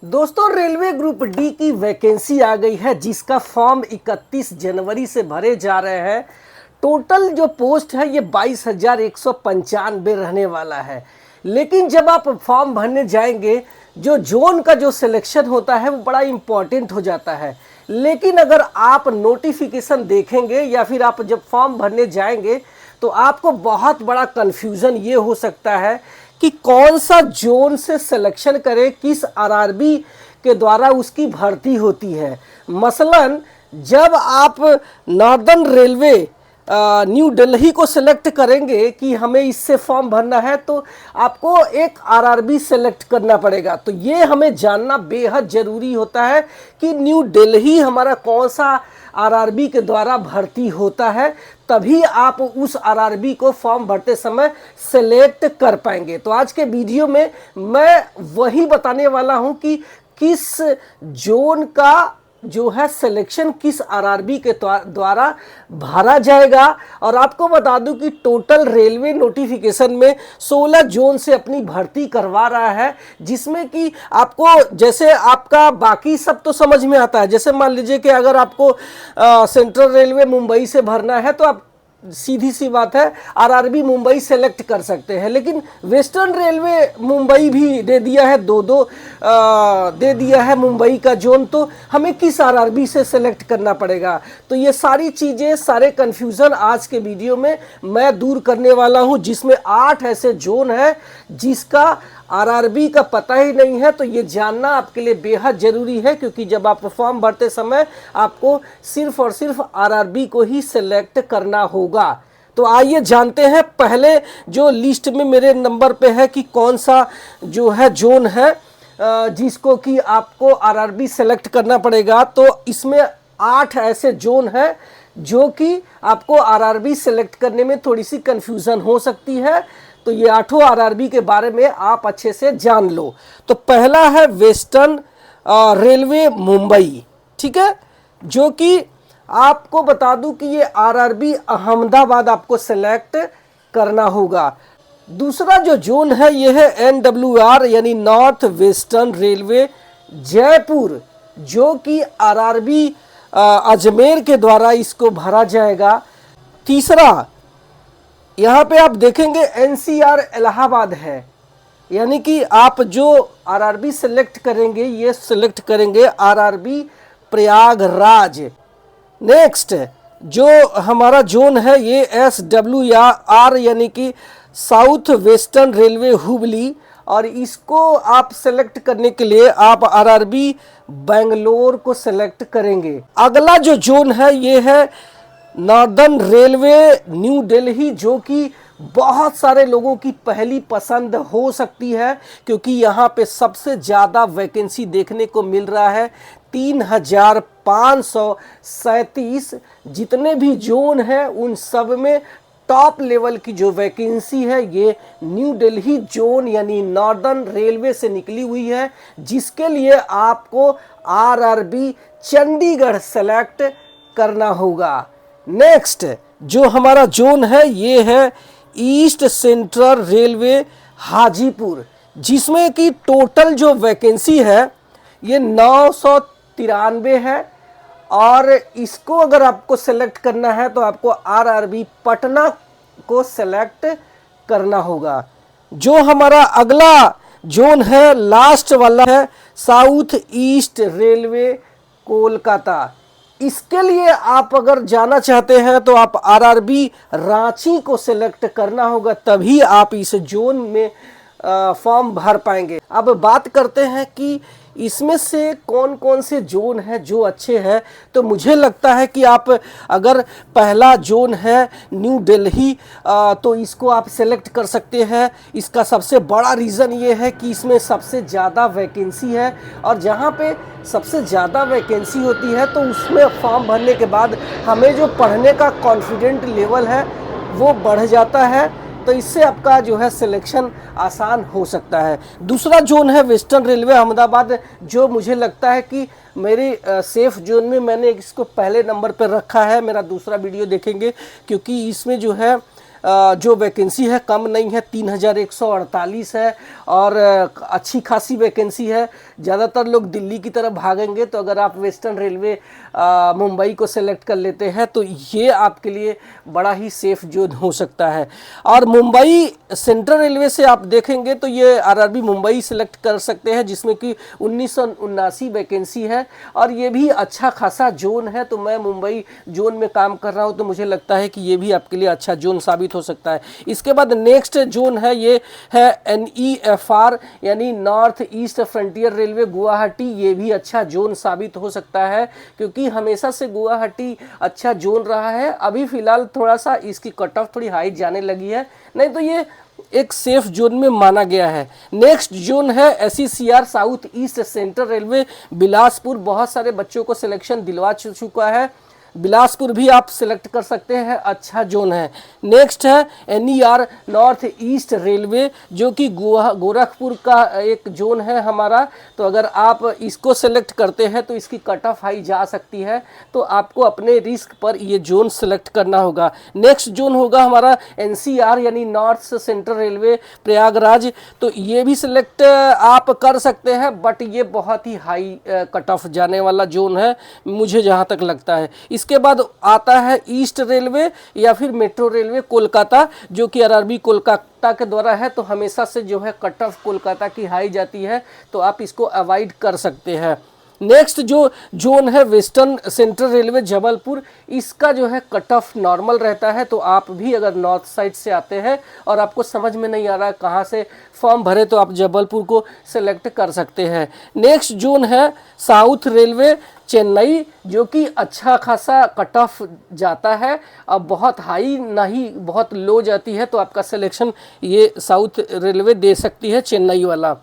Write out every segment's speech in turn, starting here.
दोस्तों railway group D की vacancy आ गई है जिसका फॉर्म 31 जनवरी से भरे जा रहे हैं। टोटल जो पोस्ट है ये 22,195 रहने वाला है। लेकिन जब आप फॉर्म भरने जाएंगे जो जोन का जो सिलेक्शन होता है वो बड़ा इम्पॉर्टेंट हो जाता है। लेकिन अगर आप नोटिफिकेशन देखेंगे या फिर आप जब फॉर्म भरने जाएंगे तो आपको बहुत बड़ा कन्फ्यूज़न ये हो सकता है कि कौन सा जोन से सिलेक्शन करें, किस आरआरबी के द्वारा उसकी भर्ती होती है। मसलन जब आप नॉर्दर्न रेलवे न्यू दिल्ली को सिलेक्ट करेंगे कि हमें इससे फॉर्म भरना है तो आपको एक आरआरबी सेलेक्ट करना पड़ेगा। तो ये हमें जानना बेहद ज़रूरी होता है कि न्यू दिल्ली हमारा कौन सा आरआरबी के द्वारा भर्ती होता है, तभी आप उस आरआरबी को फॉर्म भरते समय सेलेक्ट कर पाएंगे। तो आज के वीडियो में मैं वही बताने वाला हूं कि किस जोन का जो है सिलेक्शन किस आरआरबी के द्वारा भरा जाएगा। और आपको बता दूं कि टोटल रेलवे नोटिफिकेशन में 16 जोन से अपनी भर्ती करवा रहा है, जिसमें कि आपको जैसे आपका बाकी सब तो समझ में आता है। जैसे मान लीजिए कि अगर आपको सेंट्रल रेलवे मुंबई से भरना है तो आप सीधी सी बात है आरआरबी मुंबई सेलेक्ट कर सकते हैं। लेकिन वेस्टर्न रेलवे मुंबई भी दे दिया है, दो दे दिया है मुंबई का जोन, तो हमें किस आरआरबी से सेलेक्ट करना पड़ेगा। तो ये सारी चीज़ें, सारे कन्फ्यूज़न आज के वीडियो में मैं दूर करने वाला हूं, जिसमें 8 ऐसे जोन है जिसका आरआरबी का पता ही नहीं है। तो ये जानना आपके लिए बेहद ज़रूरी है, क्योंकि जब आप फॉर्म भरते समय आपको सिर्फ और सिर्फ आरआरबी को ही सिलेक्ट करना होगा। तो आइए जानते हैं। पहले जो लिस्ट में मेरे नंबर पे है कि कौन सा जो है जोन है जिसको कि आपको आरआरबी सेलेक्ट करना पड़ेगा। तो इसमें 8 ऐसे जोन हैं जो कि आपको आरआरबी सेलेक्ट करने में थोड़ी सी कन्फ्यूज़न हो सकती है। तो ये 8 आरआरबी के बारे में आप अच्छे से जान लो। तो पहला है वेस्टर्न रेलवे मुंबई, ठीक है, जो कि आपको बता दूं कि ये आरआरबी अहमदाबाद आपको सेलेक्ट करना होगा। दूसरा जो जोन है ये है एनडब्ल्यूआर यानी नॉर्थ वेस्टर्न रेलवे जयपुर, जो कि आरआरबी अजमेर के द्वारा इसको भरा जाएगा। तीसरा यहाँ पे आप देखेंगे एनसीआर इलाहाबाद है, यानी कि आप जो आरआरबी सेलेक्ट करेंगे ये सेलेक्ट करेंगे आरआरबी प्रयागराज। नेक्स्ट जो हमारा जोन है ये एसडब्ल्यूआर यानी कि साउथ वेस्टर्न रेलवे हुबली, और इसको आप सेलेक्ट करने के लिए आप आरआरबी बेंगलोर को सेलेक्ट करेंगे। अगला जो जोन है ये है नॉर्दर्न रेलवे न्यू दिल्ली, जो कि बहुत सारे लोगों की पहली पसंद हो सकती है, क्योंकि यहाँ पे सबसे ज़्यादा वैकेंसी देखने को मिल रहा है। 3,537 जितने भी जोन हैं उन सब में टॉप लेवल की जो वैकेंसी है ये न्यू दिल्ली जोन यानी नॉर्दर्न रेलवे से निकली हुई है, जिसके लिए आपको आरआरबी चंडीगढ़ सेलेक्ट करना होगा। नेक्स्ट जो हमारा जोन है ये है ईस्ट सेंट्रल रेलवे हाजीपुर, जिसमें कि टोटल जो वैकेंसी है ये 993 है। और इसको अगर आपको सेलेक्ट करना है तो आपको आरआरबी पटना को सेलेक्ट करना होगा। जो हमारा अगला जोन है लास्ट वाला है साउथ ईस्ट रेलवे कोलकाता। इसके लिए आप अगर जाना चाहते हैं तो आप आरआरबी रांची को सेलेक्ट करना होगा, तभी आप इस जोन में फॉर्म भर पाएंगे। अब बात करते हैं कि इसमें से कौन कौन से जोन हैं जो अच्छे हैं। तो मुझे लगता है कि आप अगर पहला जोन है न्यू दिल्ली तो इसको आप सेलेक्ट कर सकते हैं। इसका सबसे बड़ा रीज़न ये है कि इसमें सबसे ज़्यादा वैकेंसी है, और जहाँ पे सबसे ज़्यादा वैकेंसी होती है तो उसमें फॉर्म भरने के बाद हमें जो पढ़ने का कॉन्फिडेंट लेवल है वो बढ़ जाता है। तो इससे आपका जो है सिलेक्शन आसान हो सकता है। दूसरा जोन है वेस्टर्न रेलवे अहमदाबाद, जो मुझे लगता है कि मेरी सेफ जोन में मैंने इसको पहले नंबर पर रखा है। मेरा दूसरा वीडियो देखेंगे, क्योंकि इसमें जो है जो वैकेंसी है कम नहीं है, 3,148 है और अच्छी खासी वैकेंसी है। ज़्यादातर लोग दिल्ली की तरफ भागेंगे, तो अगर आप वेस्टर्न रेलवे मुंबई को सेलेक्ट कर लेते हैं तो ये आपके लिए बड़ा ही सेफ जोन हो सकता है। और मुंबई सेंट्रल रेलवे से आप देखेंगे तो ये आरआरबी मुंबई सेलेक्ट कर सकते हैं, जिसमें कि 1979 वैकेंसी है और ये भी अच्छा खासा जोन है। तो मैं मुंबई जोन में काम कर रहा हूँ, तो मुझे लगता है कि ये भी आपके लिए अच्छा जोन साबित हो सकता है। इसके बाद नेक्स्ट जोन है, ये है NEFR यानी north east frontier railway Guwahati. ये भी अच्छा जोन साबित हो सकता है, क्योंकि हमेशा से गुवाहाटी अच्छा जोन रहा है। अभी फिलहाल थोड़ा सा इसकी कट ऑफ थोड़ी हाई जाने लगी है, नहीं तो ये एक सेफ जोन में माना गया है। नेक्स्ट जोन है SECR south east central railway Bilaspur. बहुत सारे बच्चों को सिलेक्शन दिलवा चुका है, बिलासपुर भी आप सिलेक्ट कर सकते हैं, अच्छा जोन है। नेक्स्ट है NER नॉर्थ ईस्ट रेलवे, जो कि गोरखपुर का एक जोन है हमारा। तो अगर आप इसको सेलेक्ट करते हैं तो इसकी कट ऑफ हाई जा सकती है, तो आपको अपने रिस्क पर ये जोन सेलेक्ट करना होगा। नेक्स्ट जोन होगा हमारा NCR यानी नॉर्थ सेंट्रल रेलवे प्रयागराज। तो ये भी सिलेक्ट आप कर सकते हैं, बट ये बहुत ही हाई कट ऑफ जाने वाला जोन है मुझे जहाँ तक लगता है। इसके बाद आता है ईस्ट रेलवे या फिर मेट्रो रेलवे कोलकाता, जो कि आरआरबी कोलकाता के द्वारा है। तो हमेशा से जो है कट ऑफ कोलकाता की हाई जाती है, तो आप इसको अवॉइड कर सकते हैं। नेक्स्ट जो जोन है वेस्टर्न सेंट्रल रेलवे जबलपुर, इसका जो है कट ऑफ नॉर्मल रहता है। तो आप भी अगर नॉर्थ साइड से आते हैं और आपको समझ में नहीं आ रहा है कहाँ से फॉर्म भरे, तो आप जबलपुर को सेलेक्ट कर सकते हैं। नेक्स्ट जोन है साउथ रेलवे चेन्नई, जो कि अच्छा खासा कट ऑफ जाता है, अब बहुत हाई नहीं बहुत लो जाती है। तो आपका सिलेक्शन ये साउथ रेलवे दे सकती है, चेन्नई वाला।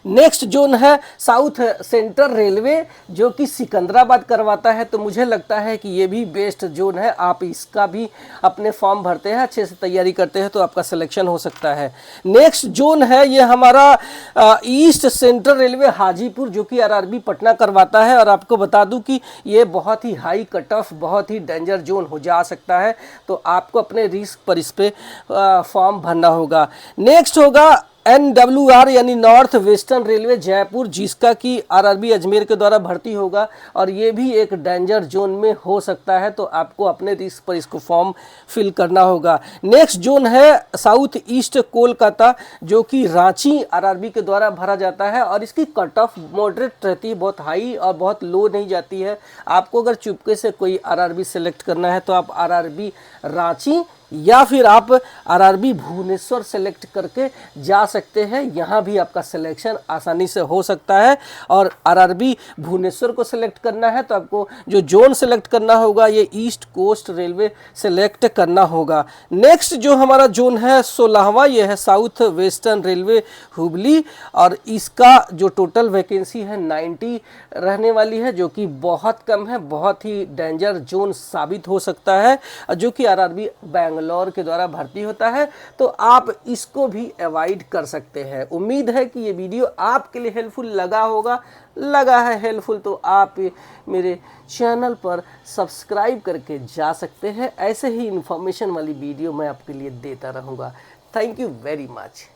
नेक्स्ट जोन है साउथ सेंट्रल रेलवे, जो कि सिकंदराबाद करवाता है। तो मुझे लगता है कि ये भी बेस्ट जोन है, आप इसका भी अपने फॉर्म भरते हैं, अच्छे से तैयारी करते हैं, तो आपका सिलेक्शन हो सकता है। नेक्स्ट जोन है ये हमारा ईस्ट सेंट्रल रेलवे हाजीपुर, जो कि आरआरबी पटना करवाता है। और आपको बता दूं कि ये बहुत ही हाई कट ऑफ, बहुत ही डेंजर जोन हो जा सकता है, तो आपको अपने रिस्क पर इस पे फॉर्म भरना होगा। नेक्स्ट होगा NWR यानी नॉर्थ वेस्टर्न रेलवे जयपुर, जिसका कि आरआरबी अजमेर के द्वारा भर्ती होगा, और ये भी एक डेंजर जोन में हो सकता है, तो आपको अपने रिस्क पर इसको फॉर्म फिल करना होगा। नेक्स्ट जोन है साउथ ईस्ट कोलकाता, जो कि रांची आरआरबी के द्वारा भरा जाता है, और इसकी कट ऑफ मॉडरेट रहती है, बहुत हाई और बहुत लो नहीं जाती है। आपको अगर चुपके से कोई आरआरबी सेलेक्ट करना है तो आप आरआरबी रांची या फिर आप आरआरबी भुवनेश्वर सेलेक्ट करके जा सकते हैं, यहाँ भी आपका सिलेक्शन आसानी से हो सकता है। और आरआरबी भुवनेश्वर को सिलेक्ट करना है तो आपको जो जोन सेलेक्ट करना होगा ये ईस्ट कोस्ट रेलवे सेलेक्ट करना होगा। नेक्स्ट जो हमारा जोन है 16वां, ये है साउथ वेस्टर्न रेलवे हुबली, और इसका जो टोटल वैकेंसी है 90 रहने वाली है, जो कि बहुत कम है, बहुत ही डेंजर जोन साबित हो सकता है, जो कि आरआरबी बैंगलोर के द्वारा भर्ती होता है। तो आप इसको भी अवॉइड कर सकते हैं। उम्मीद है कि ये वीडियो आपके लिए हेल्पफुल लगा है हेल्पफुल, तो आप मेरे चैनल पर सब्सक्राइब करके जा सकते हैं। ऐसे ही इन्फॉर्मेशन वाली वीडियो मैं आपके लिए देता रहूँगा। Thank you very much.